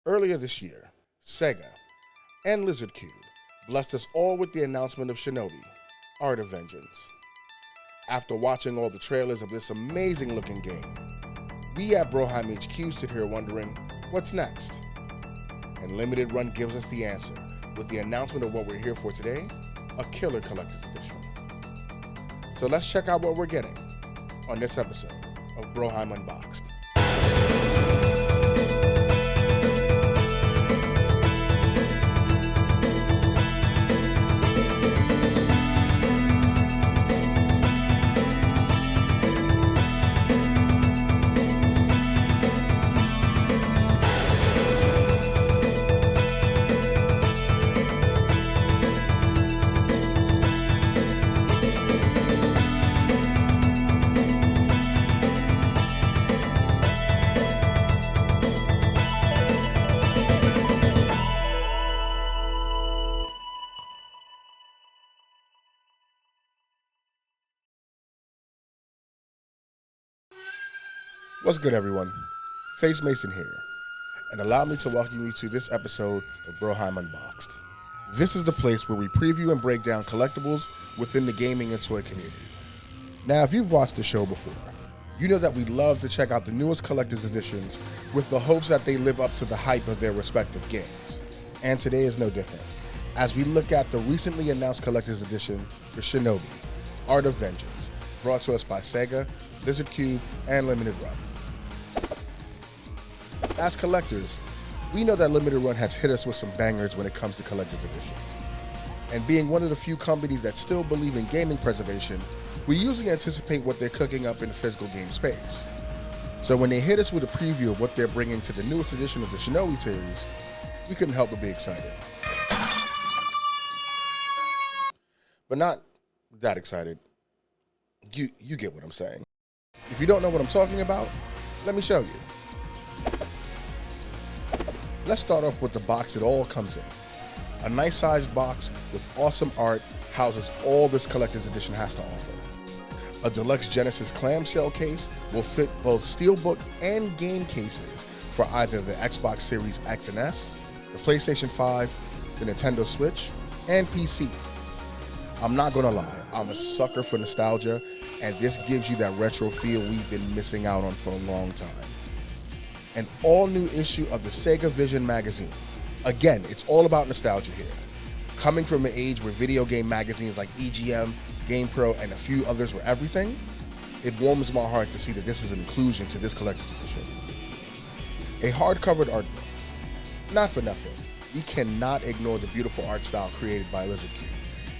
Earlier this year, Sega and Lizard Cube blessed us all with the announcement of Shinobi, Art of Vengeance. After watching all the trailers of this amazing looking game, we at Broheim HQ sit here wondering, what's next? And Limited Run gives us the answer with the announcement of what we're here for today, a killer collector's edition. So let's check out what we're getting on this episode of Broheim Unboxed. What's good, everyone? Face Mason here, and allow me to welcome you to this episode of Broheim Unboxed. This is the place where we preview and break down collectibles within the gaming and toy community. Now, if you've watched the show before, you know that we love to check out the newest collector's editions with the hopes that they live up to the hype of their respective games. And today is no different, as we look at the recently announced collector's edition for Shinobi, Art of Vengeance, brought to us by Sega, Lizard Cube, and Limited Run. As collectors, we know that Limited Run has hit us with some bangers when it comes to collector's editions. And being one of the few companies that still believe in gaming preservation, we usually anticipate what they're cooking up in the physical game space. So when they hit us with a preview of what they're bringing to the newest edition of the Shinobi series, we couldn't help but be excited. But not that excited. You get what I'm saying. If you don't know what I'm talking about, let me show you. Let's start off with the box it all comes in. A nice sized box with awesome art houses all this collector's edition has to offer. A deluxe Genesis clamshell case will fit both steelbook and game cases for either the Xbox Series X and S, the PlayStation 5, the Nintendo Switch, and PC. I'm not gonna lie, I'm a sucker for nostalgia, and this gives you that retro feel we've been missing out on for a long time. An all-new issue of the Sega Vision magazine. Again, it's all about nostalgia here. Coming from an age where video game magazines like EGM, GamePro, and a few others were everything, it warms my heart to see that this is an inclusion to this collector's edition. A hard-covered art book. Not for nothing, we cannot ignore the beautiful art style created by Lizard Cube.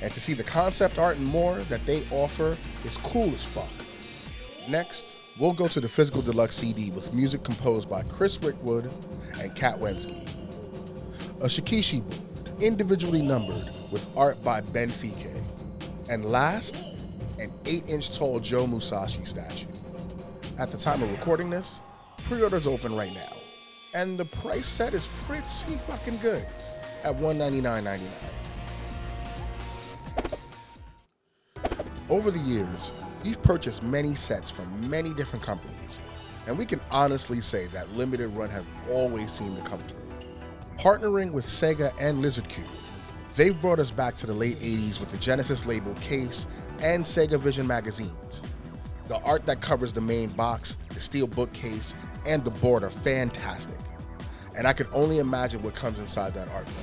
And to see the concept art and more that they offer is cool as fuck. Next, we'll go to the physical deluxe CD with music composed by Chris Wickwood and Kat Wensky. A Shikishi board, individually numbered with art by Ben Fike. And last, an 8-inch tall Joe Musashi statue. At the time of recording this, pre-orders open right now. And the price set is pretty fucking good at $199.99. Over the years, we've purchased many sets from many different companies, and we can honestly say that Limited Run have always seemed to come through. Partnering with Sega and Lizard Cube, they've brought us back to the late 80s with the Genesis label case and Sega Vision magazines. The art that covers the main box, the steel bookcase, and the board are fantastic, and I could only imagine what comes inside that art book.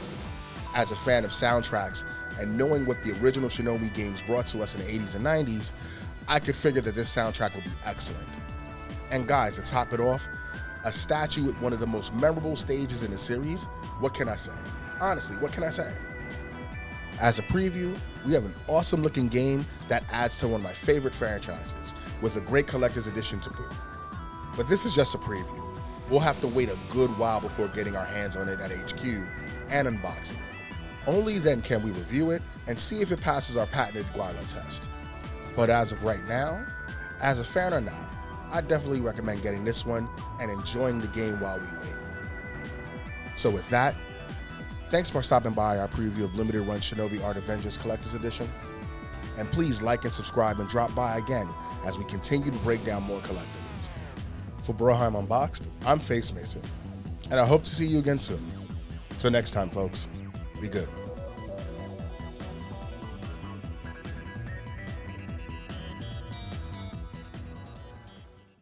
As a fan of soundtracks and knowing what the original Shinobi games brought to us in the 80s and 90s, I could figure that this soundtrack would be excellent. And guys, to top it off, a statue with one of the most memorable stages in the series, what can I say? Honestly, what can I say? As a preview, we have an awesome looking game that adds to one of my favorite franchises, with a great collector's edition to boot. But this is just a preview. We'll have to wait a good while before getting our hands on it at HQ and unboxing it. Only then can we review it and see if it passes our patented Guilo test. But as of right now, as a fan or not, I definitely recommend getting this one and enjoying the game while we wait. So with that, thanks for stopping by our preview of Limited Run Shinobi Art of Vengeance Collector's Edition. And please like and subscribe and drop by again as we continue to break down more collectibles. For Broheim Unboxed, I'm Face Mason, and I hope to see you again soon. Till next time, folks, be good.